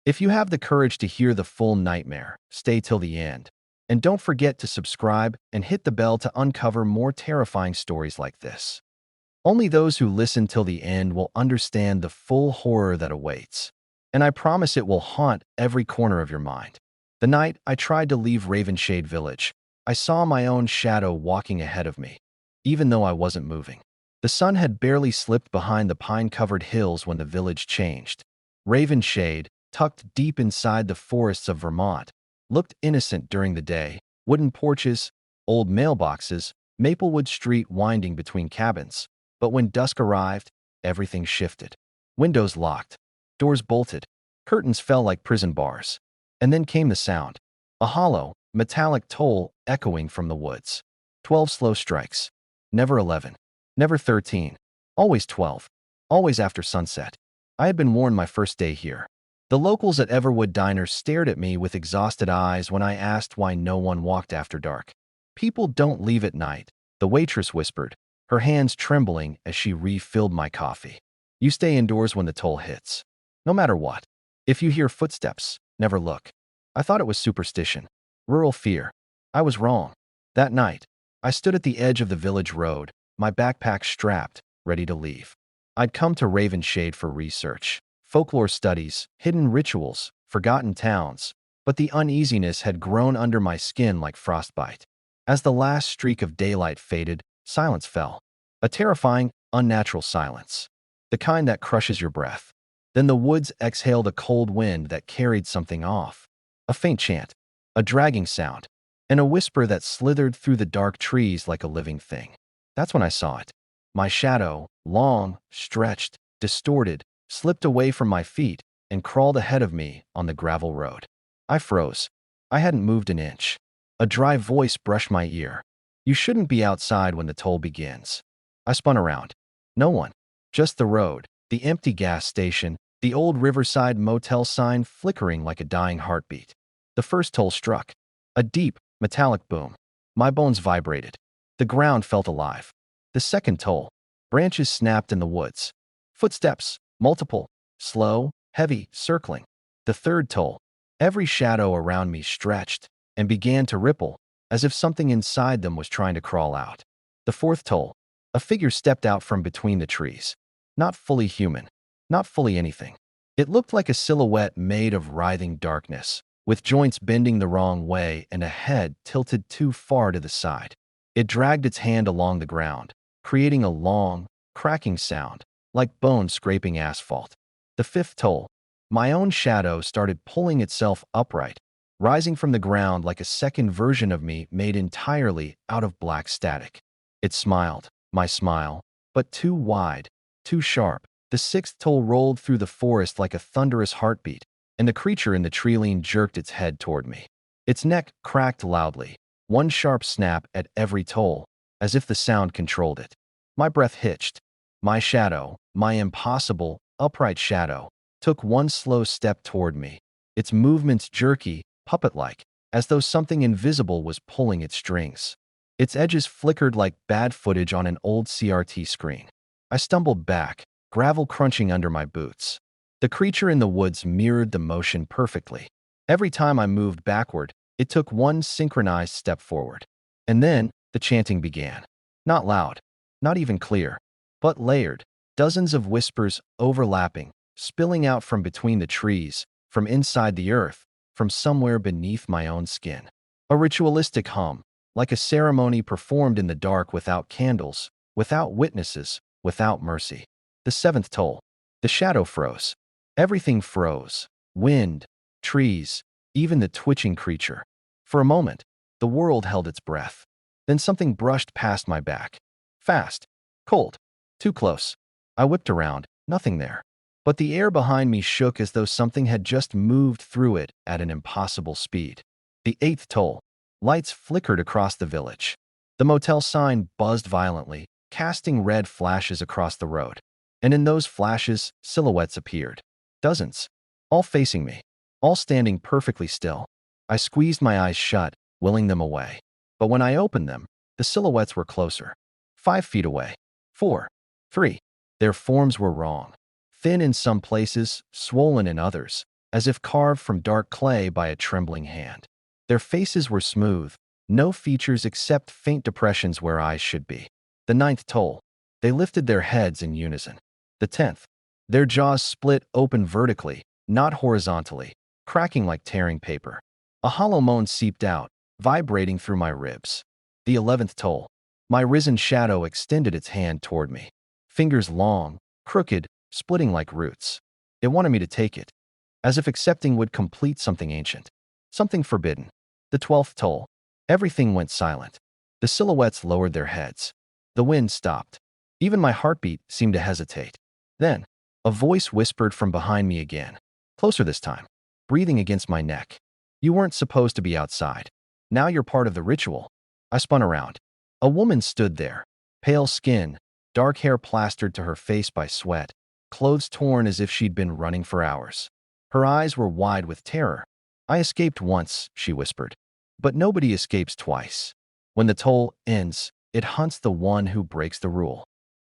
If you have the courage to hear the full nightmare, stay till the end. And don't forget to subscribe and hit the bell to uncover more terrifying stories like this. Only those who listen till the end will understand the full horror that awaits. And I promise it will haunt every corner of your mind. The night I tried to leave Ravenshade Village, I saw my own shadow walking ahead of me, even though I wasn't moving. The sun had barely slipped behind the pine-covered hills when the village changed. Ravenshade, tucked deep inside the forests of Vermont, looked innocent during the day. Wooden porches, old mailboxes, Maplewood Street winding between cabins. But when dusk arrived, everything shifted. Windows locked, doors bolted, curtains fell like prison bars. And then came the sound. A hollow, metallic toll echoing from the woods. 12 slow strikes. Never 11. Never 13. Always 12. Always after sunset. I had been warned my first day here. The locals at Everwood Diner stared at me with exhausted eyes when I asked why no one walked after dark. People don't leave at night, the waitress whispered, her hands trembling as she refilled my coffee. You stay indoors when the toll hits. No matter what. If you hear footsteps, never look. I thought it was superstition. Rural fear. I was wrong. That night, I stood at the edge of the village road, my backpack strapped, ready to leave. I'd come to Ravenshade for research, folklore studies, hidden rituals, forgotten towns, but the uneasiness had grown under my skin like frostbite. As the last streak of daylight faded, silence fell. A terrifying, unnatural silence. The kind that crushes your breath. Then the woods exhaled a cold wind that carried something off. A faint chant, a dragging sound, and a whisper that slithered through the dark trees like a living thing. That's when I saw it. My shadow, long, stretched, distorted, slipped away from my feet and crawled ahead of me on the gravel road. I froze. I hadn't moved an inch. A dry voice brushed my ear. You shouldn't be outside when the toll begins. I spun around. No one. Just the road, the empty gas station, the old Riverside motel sign flickering like a dying heartbeat. The first toll struck. A deep, metallic boom. My bones vibrated. The ground felt alive. The second toll. Branches snapped in the woods. Footsteps, multiple, slow, heavy, circling. The third toll. Every shadow around me stretched and began to ripple, as if something inside them was trying to crawl out. The fourth toll. A figure stepped out from between the trees. Not fully human. Not fully anything. It looked like a silhouette made of writhing darkness, with joints bending the wrong way and a head tilted too far to the side. It dragged its hand along the ground, creating a long, cracking sound, like bones scraping asphalt. The fifth toll. My own shadow started pulling itself upright, rising from the ground like a second version of me made entirely out of black static. It smiled, my smile, but too wide, too sharp. The sixth toll rolled through the forest like a thunderous heartbeat, and the creature in the tree jerked its head toward me. Its neck cracked loudly, one sharp snap at every toll, as if the sound controlled it. My breath hitched. My shadow, my impossible, upright shadow, took one slow step toward me, its movements jerky, puppet-like, as though something invisible was pulling its strings. Its edges flickered like bad footage on an old CRT screen. I stumbled back, gravel crunching under my boots. The creature in the woods mirrored the motion perfectly. Every time I moved backward, it took one synchronized step forward. And then, the chanting began. Not loud, not even clear, but layered. Dozens of whispers overlapping, spilling out from between the trees, from inside the earth, from somewhere beneath my own skin. A ritualistic hum, like a ceremony performed in the dark without candles, without witnesses, without mercy. The seventh toll. The shadow froze. Everything froze. Wind, trees, even the twitching creature. For a moment, the world held its breath. Then something brushed past my back. Fast. Cold. Too close. I whipped around. Nothing there. But the air behind me shook as though something had just moved through it at an impossible speed. The eighth toll. Lights flickered across the village. The motel sign buzzed violently, casting red flashes across the road. And in those flashes, silhouettes appeared. Dozens. All facing me. All standing perfectly still. I squeezed my eyes shut, willing them away. But when I opened them, the silhouettes were closer. 5 feet away. 4. 3. Their forms were wrong. Thin in some places, swollen in others. as if carved from dark clay by a trembling hand. Their faces were smooth, no features except faint depressions where eyes should be. The ninth toll. They lifted their heads in unison. The 10th. Their jaws split open vertically, not horizontally, cracking like tearing paper. A hollow moan seeped out, vibrating through my ribs. The 11th toll. My risen shadow extended its hand toward me. Fingers long, crooked, splitting like roots. It wanted me to take it, as if accepting would complete something ancient, something forbidden. The 12th toll. Everything went silent. The silhouettes lowered their heads. The wind stopped. Even my heartbeat seemed to hesitate. Then, a voice whispered from behind me again, closer this time, breathing against my neck. You weren't supposed to be outside. Now you're part of the ritual. I spun around. A woman stood there, pale skin, dark hair plastered to her face by sweat, clothes torn as if she'd been running for hours. Her eyes were wide with terror. I escaped once, she whispered. But nobody escapes twice. When the toll ends, it hunts the one who breaks the rule.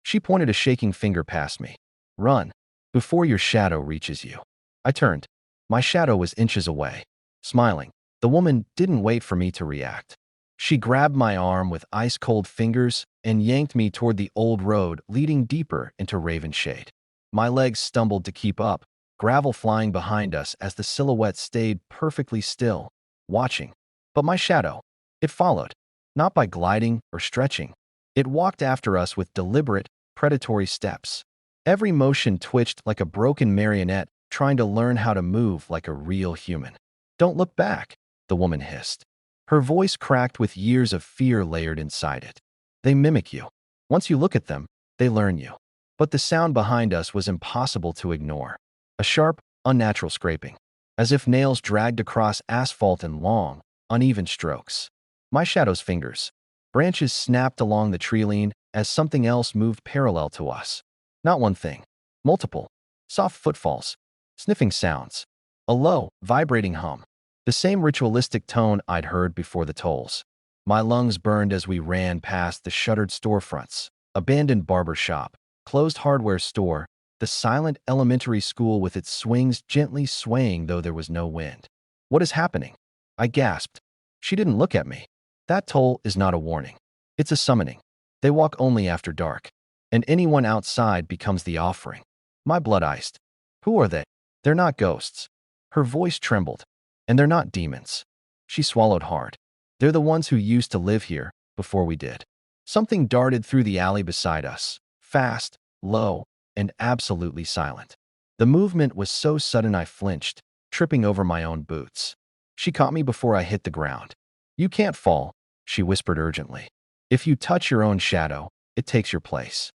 She pointed a shaking finger past me. Run, before your shadow reaches you. I turned. My shadow was inches away. Smiling, the woman didn't wait for me to react. She grabbed my arm with ice-cold fingers and yanked me toward the old road leading deeper into Ravenshade. My legs stumbled to keep up, gravel flying behind us as the silhouette stayed perfectly still, watching. But my shadow, it followed, not by gliding or stretching. It walked after us with deliberate, predatory steps. Every motion twitched like a broken marionette trying to learn how to move like a real human. Don't look back, the woman hissed. Her voice cracked with years of fear layered inside it. They mimic you. Once you look at them, they learn you. But the sound behind us was impossible to ignore. A sharp, unnatural scraping, as if nails dragged across asphalt in long, uneven strokes. My shadow's fingers. Branches snapped along the tree line as something else moved parallel to us. Not one thing. Multiple. Soft footfalls. Sniffing sounds. A low, vibrating hum. The same ritualistic tone I'd heard before the tolls. My lungs burned as we ran past the shuttered storefronts, abandoned barber shop, closed hardware store, the silent elementary school with its swings gently swaying though there was no wind. What is happening? I gasped. She didn't look at me. That toll is not a warning. It's a summoning. They walk only after dark, and anyone outside becomes the offering. My blood iced. Who are they? They're not ghosts. Her voice trembled. And they're not demons. She swallowed hard. They're the ones who used to live here before we did. Something darted through the alley beside us, fast, low, and absolutely silent. The movement was so sudden I flinched, tripping over my own boots. She caught me before I hit the ground. You can't fall, she whispered urgently. If you touch your own shadow, it takes your place.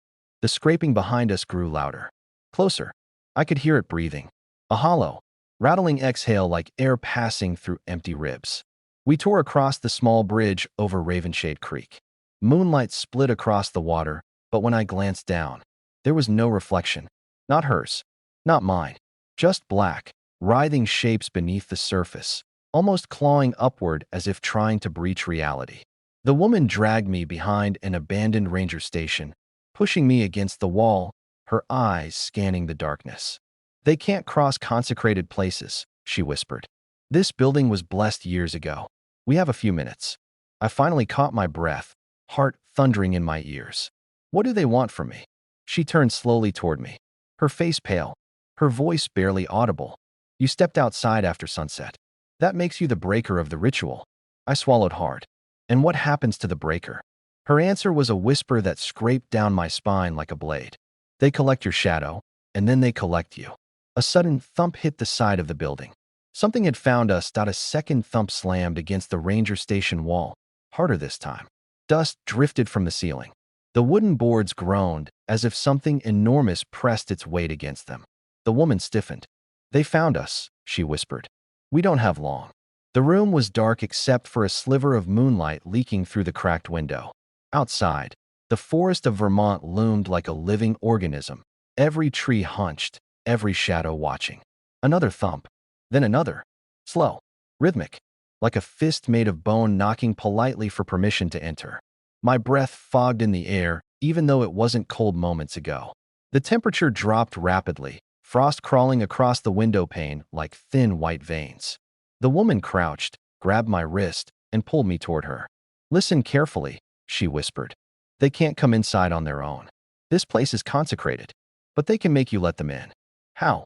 The scraping behind us grew louder. Closer. I could hear it breathing. A hollow, rattling exhale like air passing through empty ribs. We tore across the small bridge over Ravenshade Creek. Moonlight split across the water, but when I glanced down, there was no reflection. Not hers. Not mine. Just black, writhing shapes beneath the surface, almost clawing upward as if trying to breach reality. The woman dragged me behind an abandoned ranger station, pushing me against the wall, her eyes scanning the darkness. They can't cross consecrated places, she whispered. This building was blessed years ago. We have a few minutes. I finally caught my breath, heart thundering in my ears. What do they want from me? She turned slowly toward me, her face pale, her voice barely audible. You stepped outside after sunset. That makes you the breaker of the ritual. I swallowed hard. And what happens to the breaker? Her answer was a whisper that scraped down my spine like a blade. They collect your shadow, and then they collect you. A sudden thump hit the side of the building. Something had found us. A second thump slammed against the ranger station wall, harder this time. Dust drifted from the ceiling. The wooden boards groaned as if something enormous pressed its weight against them. The woman stiffened. They found us, she whispered. We don't have long. The room was dark except for a sliver of moonlight leaking through the cracked window. Outside, the forest of Vermont loomed like a living organism, every tree hunched, every shadow watching. Another thump, then another. Slow, rhythmic, like a fist made of bone knocking politely for permission to enter. My breath fogged in the air, even though it wasn't cold moments ago. The temperature dropped rapidly, frost crawling across the window pane like thin white veins. The woman crouched, grabbed my wrist, and pulled me toward her. "Listen carefully," she whispered. "They can't come inside on their own. This place is consecrated, but they can make you let them in." "How?"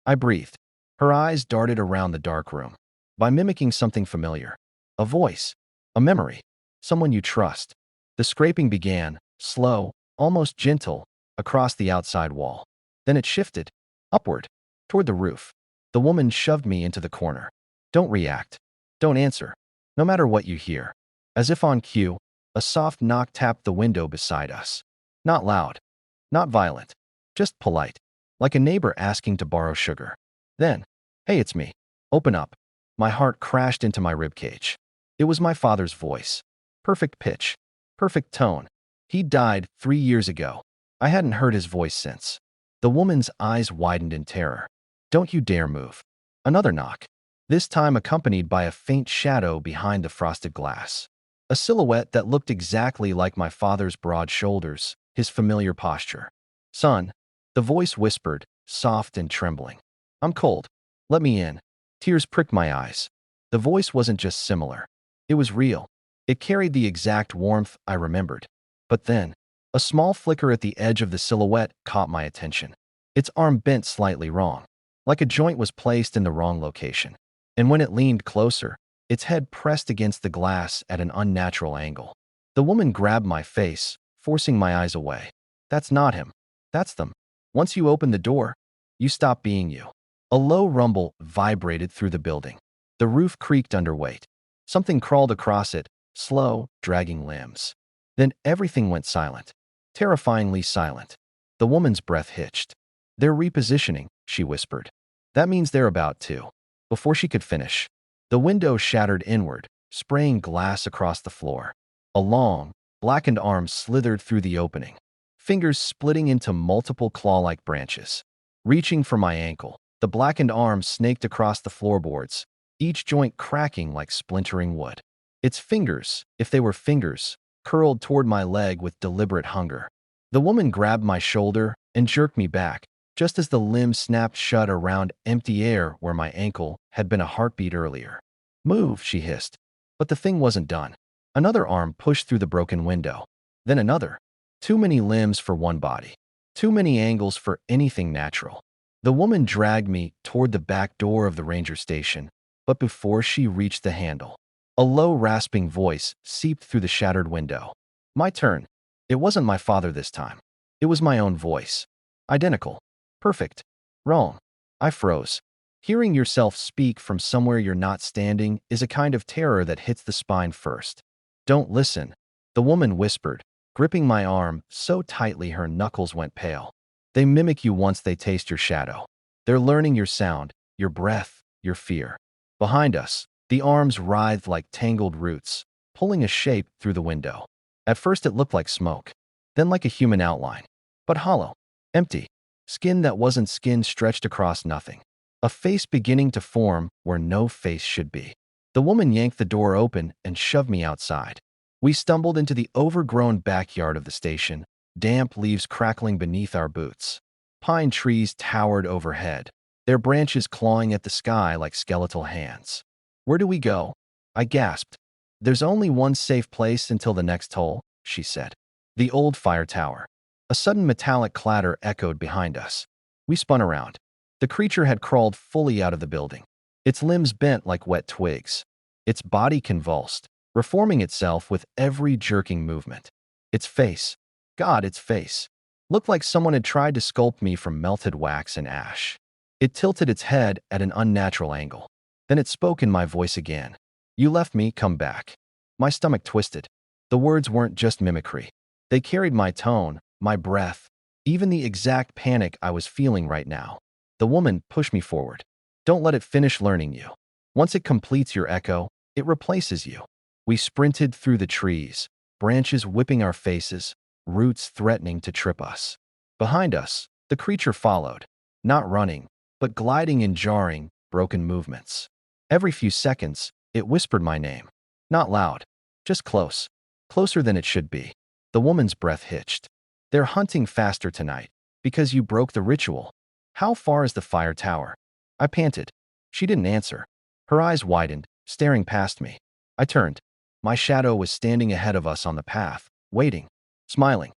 I breathed. Her eyes darted around the dark room. "By mimicking something familiar. A voice. A memory. Someone you trust." The scraping began, slow, almost gentle, across the outside wall. Then it shifted, upward, toward the roof. The woman shoved me into the corner. "Don't react. Don't answer. No matter what you hear." As if on cue, a soft knock tapped the window beside us. Not loud, not violent, just polite, like a neighbor asking to borrow sugar. Then, "Hey, it's me. Open up." My heart crashed into my ribcage. It was my father's voice. Perfect pitch, perfect tone. He died 3 years ago. I hadn't heard his voice since. The woman's eyes widened in terror. "Don't you dare move." Another knock, this time accompanied by a faint shadow behind the frosted glass. A silhouette that looked exactly like my father's broad shoulders, his familiar posture. "Son," the voice whispered, soft and trembling. "I'm cold. Let me in." Tears pricked my eyes. The voice wasn't just similar. It was real. It carried the exact warmth I remembered. But then, a small flicker at the edge of the silhouette caught my attention. Its arm bent slightly wrong, like a joint was placed in the wrong location. And when it leaned closer, its head pressed against the glass at an unnatural angle. The woman grabbed my face, forcing my eyes away. "That's not him. That's them. Once you open the door, you stop being you." A low rumble vibrated through the building. The roof creaked under weight. Something crawled across it, slow, dragging limbs. Then everything went silent, terrifyingly silent. The woman's breath hitched. "They're repositioning," she whispered. "That means they're about to." Before she could finish, the window shattered inward, spraying glass across the floor. A long, blackened arm slithered through the opening, fingers splitting into multiple claw-like branches. Reaching for my ankle, the blackened arm snaked across the floorboards, each joint cracking like splintering wood. Its fingers, if they were fingers, curled toward my leg with deliberate hunger. The woman grabbed my shoulder and jerked me back, just as the limb snapped shut around empty air where my ankle had been a heartbeat earlier. "Move," she hissed. But the thing wasn't done. Another arm pushed through the broken window. Then another. Too many limbs for one body. Too many angles for anything natural. The woman dragged me toward the back door of the ranger station, but before she reached the handle, a low, rasping voice seeped through the shattered window. My turn. It wasn't my father this time. It was my own voice. Identical. Perfect. Wrong. I froze. Hearing yourself speak from somewhere you're not standing is a kind of terror that hits the spine first. "Don't listen," the woman whispered, gripping my arm so tightly her knuckles went pale. "They mimic you once they taste your shadow. They're learning your sound, your breath, your fear." Behind us, the arms writhed like tangled roots, pulling a shape through the window. At first it looked like smoke, then like a human outline, but hollow, empty. Skin that wasn't skin stretched across nothing. A face beginning to form where no face should be. The woman yanked the door open and shoved me outside. We stumbled into the overgrown backyard of the station, damp leaves crackling beneath our boots. Pine trees towered overhead, their branches clawing at the sky like skeletal hands. "Where do we go?" I gasped. "There's only one safe place until the next toll," she said. "The old fire tower." A sudden metallic clatter echoed behind us. We spun around. The creature had crawled fully out of the building. Its limbs bent like wet twigs. Its body convulsed, reforming itself with every jerking movement. Its face, God, its face, looked like someone had tried to sculpt me from melted wax and ash. It tilted its head at an unnatural angle. Then it spoke in my voice again. "You left me, come back." My stomach twisted. The words weren't just mimicry. They carried my tone, my breath, even the exact panic I was feeling right now. The woman pushed me forward. "Don't let it finish learning you. Once it completes your echo, it replaces you." We sprinted through the trees, branches whipping our faces, roots threatening to trip us. Behind us, the creature followed, not running, but gliding in jarring, broken movements. Every few seconds, it whispered my name. Not loud, just close, closer than it should be. The woman's breath hitched. "They're hunting faster tonight, because you broke the ritual." How far is the fire tower? I panted. She didn't answer. Her eyes widened, staring past me. I turned. My shadow was standing ahead of us on the path, waiting, smiling.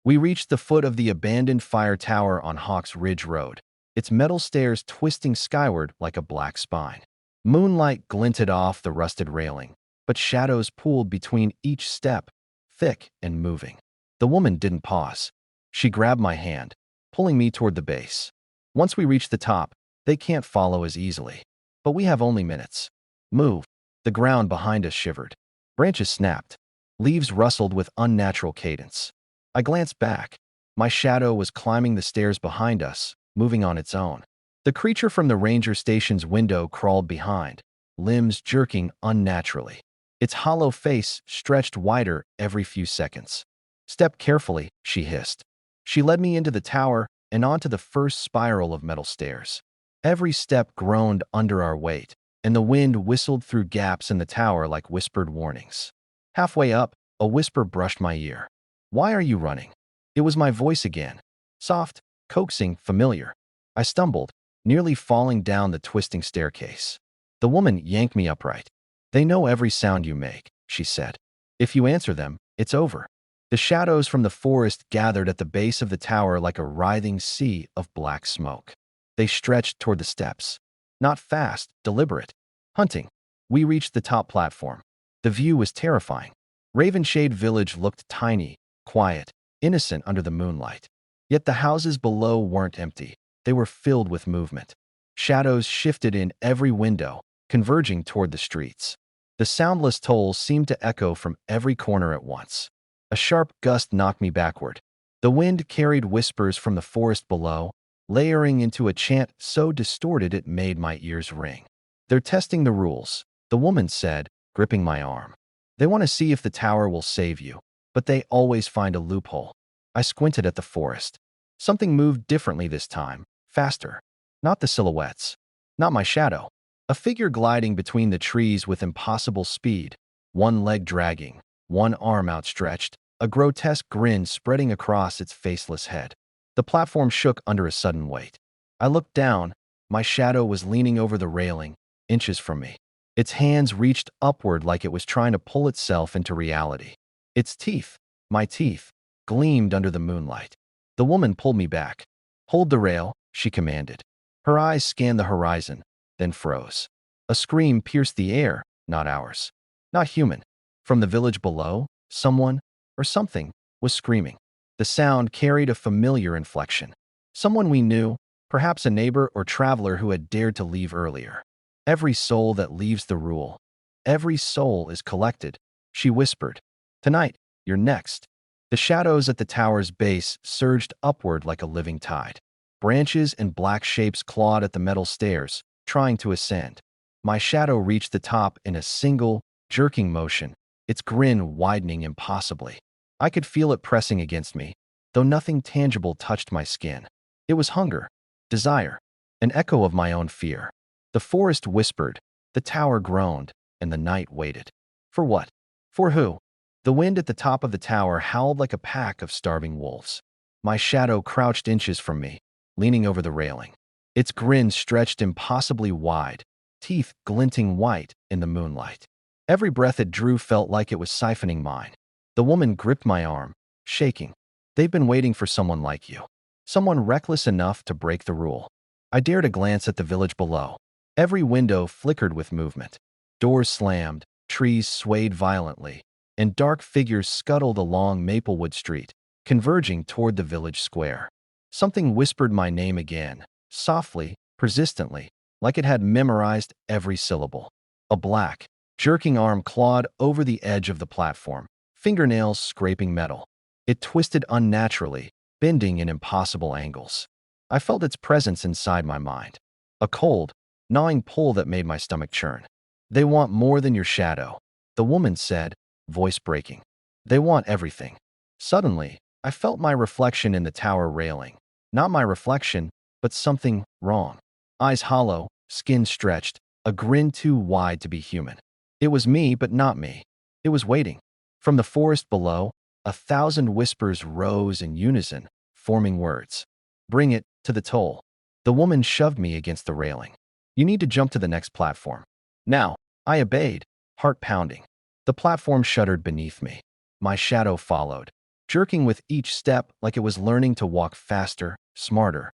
We reached the foot of the abandoned fire tower on Hawks Ridge Road, its metal stairs twisting skyward like a black spine. Moonlight glinted off the rusted railing, but shadows pooled between each step, thick and moving. The woman didn't pause. She grabbed my hand, pulling me toward the base. Once we reach the top, they can't follow as easily. But we have only minutes. Move. The ground behind us shivered. Branches snapped. Leaves rustled with unnatural cadence. I glanced back. My shadow was climbing the stairs behind us, moving on its own. The creature from the ranger station's window crawled behind, limbs jerking unnaturally. Its hollow face stretched wider every few seconds. Step carefully, she hissed. She led me into the tower and onto the first spiral of metal stairs. Every step groaned under our weight, and the wind whistled through gaps in the tower like whispered warnings. Halfway up, a whisper brushed my ear. "Why are you running?" It was my voice again. Soft, coaxing, familiar. I stumbled, nearly falling down the twisting staircase. The woman yanked me upright. "They know every sound you make," she said. "If you answer them, it's over." The shadows from the forest gathered at the base of the tower like a writhing sea of black smoke. They stretched toward the steps. Not fast, deliberate. Hunting. We reached the top platform. The view was terrifying. Ravenshade Village looked tiny, quiet, innocent under the moonlight. Yet the houses below weren't empty. They were filled with movement. Shadows shifted in every window, converging toward the streets. The soundless tolls seemed to echo from every corner at once. A sharp gust knocked me backward. The wind carried whispers from the forest below, layering into a chant so distorted it made my ears ring. "They're testing the rules," the woman said, gripping my arm. "They want to see if the tower will save you, but they always find a loophole." I squinted at the forest. Something moved differently this time, faster. Not the silhouettes. Not my shadow. A figure gliding between the trees with impossible speed, one leg dragging, one arm outstretched, a grotesque grin spreading across its faceless head. The platform shook under a sudden weight. I looked down. My shadow was leaning over the railing, inches from me. Its hands reached upward like it was trying to pull itself into reality. Its teeth, my teeth, gleamed under the moonlight. The woman pulled me back. "Hold the rail," she commanded. Her eyes scanned the horizon, then froze. A scream pierced the air, not ours. Not human. From the village below, someone, or something, was screaming. The sound carried a familiar inflection. Someone we knew, perhaps a neighbor or traveler who had dared to leave earlier. "Every soul that leaves the rule. Every soul is collected," she whispered. "Tonight, you're next." The shadows at the tower's base surged upward like a living tide. Branches and black shapes clawed at the metal stairs, trying to ascend. My shadow reached the top in a single, jerking motion, its grin widening impossibly. I could feel it pressing against me, though nothing tangible touched my skin. It was hunger, desire, an echo of my own fear. The forest whispered, the tower groaned, and the night waited. For what? For who? The wind at the top of the tower howled like a pack of starving wolves. My shadow crouched inches from me, leaning over the railing. Its grin stretched impossibly wide, teeth glinting white in the moonlight. Every breath it drew felt like it was siphoning mine. The woman gripped my arm, shaking. "They've been waiting for someone like you. Someone reckless enough to break the rule." I dared a glance at the village below. Every window flickered with movement. Doors slammed, trees swayed violently, and dark figures scuttled along Maplewood Street, converging toward the village square. Something whispered my name again, softly, persistently, like it had memorized every syllable. A black, jerking arm clawed over the edge of the platform, fingernails scraping metal. It twisted unnaturally, bending in impossible angles. I felt its presence inside my mind. A cold, gnawing pull that made my stomach churn. "They want more than your shadow," the woman said, voice breaking. "They want everything." Suddenly, I felt my reflection in the tower railing. Not my reflection, but something wrong. Eyes hollow, skin stretched, a grin too wide to be human. It was me, but not me. It was waiting. From the forest below, 1,000 whispers rose in unison, forming words. "Bring it to the toll." The woman shoved me against the railing. You need to jump to the next platform. Now, I obeyed, heart pounding. The platform shuddered beneath me. My shadow followed, jerking with each step like it was learning to walk faster, smarter.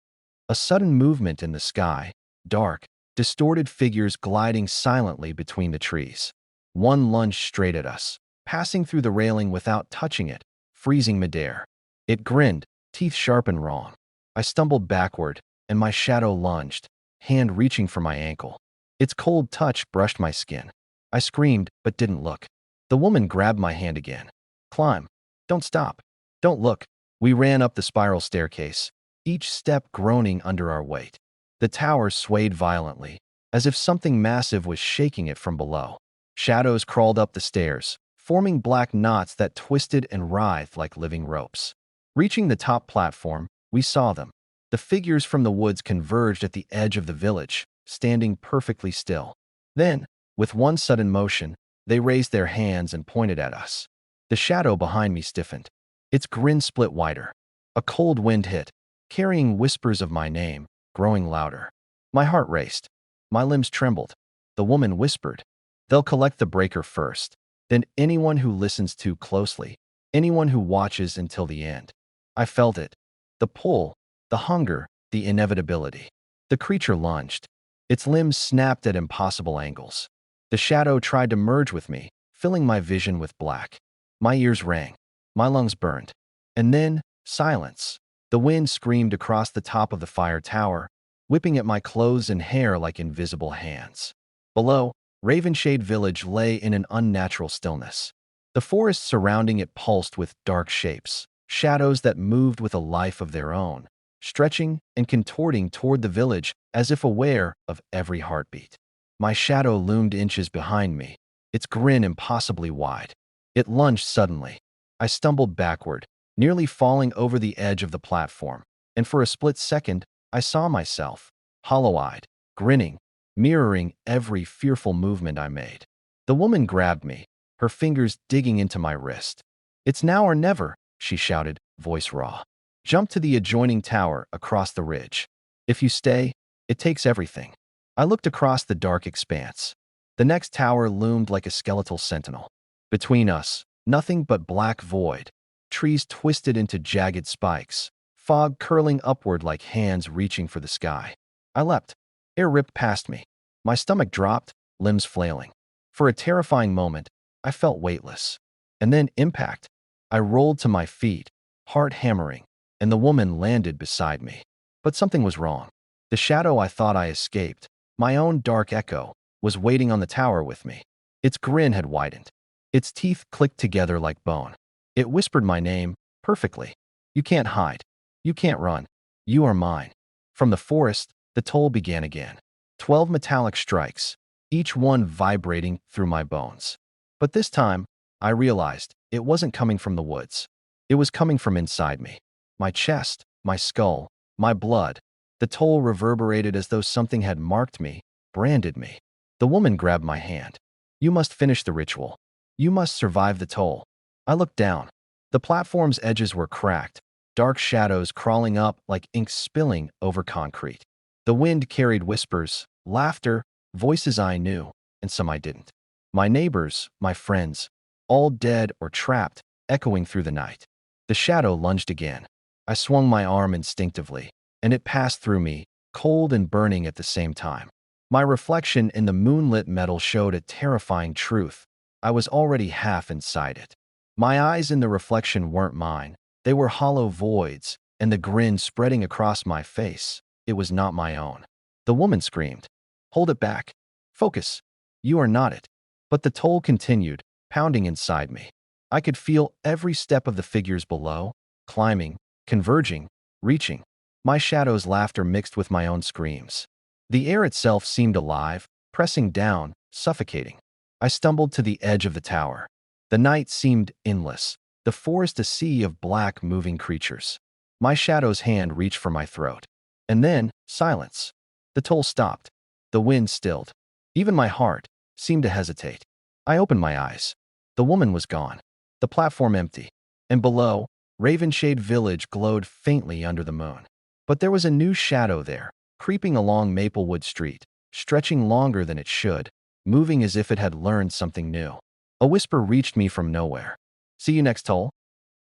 A sudden movement in the sky, dark, distorted figures gliding silently between the trees. One lunged straight at us, passing through the railing without touching it, freezing midair. It grinned, teeth sharp and wrong. I stumbled backward, and my shadow lunged, hand reaching for my ankle. Its cold touch brushed my skin. I screamed, but didn't look. The woman grabbed my hand again. Climb. Don't stop. Don't look. We ran up the spiral staircase, each step groaning under our weight. The tower swayed violently, as if something massive was shaking it from below. Shadows crawled up the stairs, forming black knots that twisted and writhed like living ropes. Reaching the top platform, we saw them. The figures from the woods converged at the edge of the village, standing perfectly still. Then, with one sudden motion, they raised their hands and pointed at us. The shadow behind me stiffened. Its grin split wider. A cold wind hit, carrying whispers of my name, growing louder. My heart raced. My limbs trembled. The woman whispered, "They'll collect the breaker first, then anyone who listens too closely, anyone who watches until the end." I felt it. The pull, the hunger, the inevitability. The creature lunged. Its limbs snapped at impossible angles. The shadow tried to merge with me, filling my vision with black. My ears rang. My lungs burned. And then, silence. The wind screamed across the top of the fire tower, whipping at my clothes and hair like invisible hands. Below, Ravenshade Village lay in an unnatural stillness. The forest surrounding it pulsed with dark shapes, shadows that moved with a life of their own, stretching and contorting toward the village as if aware of every heartbeat. My shadow loomed inches behind me, its grin impossibly wide. It lunged suddenly. I stumbled backward, nearly falling over the edge of the platform, and for a split second, I saw myself, hollow-eyed, grinning, mirroring every fearful movement I made. The woman grabbed me, her fingers digging into my wrist. "It's now or never," she shouted, voice raw. "Jump to the adjoining tower across the ridge. If you stay, it takes everything." I looked across the dark expanse. The next tower loomed like a skeletal sentinel. Between us, nothing but black void, trees twisted into jagged spikes, fog curling upward like hands reaching for the sky. I leapt. Air ripped past me. My stomach dropped, limbs flailing. For a terrifying moment, I felt weightless. And then impact. I rolled to my feet, heart hammering, and the woman landed beside me. But something was wrong. The shadow I thought I escaped, my own dark echo, was waiting on the tower with me. Its grin had widened. Its teeth clicked together like bone. It whispered my name, perfectly. "You can't hide. You can't run. You are mine." From the forest, the toll began again. 12 metallic strikes, each one vibrating through my bones. But this time, I realized it wasn't coming from the woods. It was coming from inside me. My chest, my skull, my blood. The toll reverberated as though something had marked me, branded me. The woman grabbed my hand. "You must finish the ritual. You must survive the toll." I looked down. The platform's edges were cracked, dark shadows crawling up like ink spilling over concrete. The wind carried whispers, laughter, voices I knew, and some I didn't. My neighbors, my friends, all dead or trapped, echoing through the night. The shadow lunged again. I swung my arm instinctively, and it passed through me, cold and burning at the same time. My reflection in the moonlit metal showed a terrifying truth. I was already half inside it. My eyes in the reflection weren't mine. They were hollow voids, and the grin spreading across my face. It was not my own. The woman screamed, "Hold it back. Focus. You are not it." But the toll continued, pounding inside me. I could feel every step of the figures below, climbing, converging, reaching. My shadow's laughter mixed with my own screams. The air itself seemed alive, pressing down, suffocating. I stumbled to the edge of the tower. The night seemed endless, the forest a sea of black, moving creatures. My shadow's hand reached for my throat. And then, silence. The toll stopped. The wind stilled. Even my heart seemed to hesitate. I opened my eyes. The woman was gone. The platform empty. And below, Ravenshade Village glowed faintly under the moon. But there was a new shadow there, creeping along Maplewood Street, stretching longer than it should, moving as if it had learned something new. A whisper reached me from nowhere. See you next time.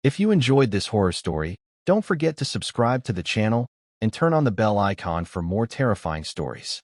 If you enjoyed this horror story, don't forget to subscribe to the channel and turn on the bell icon for more terrifying stories.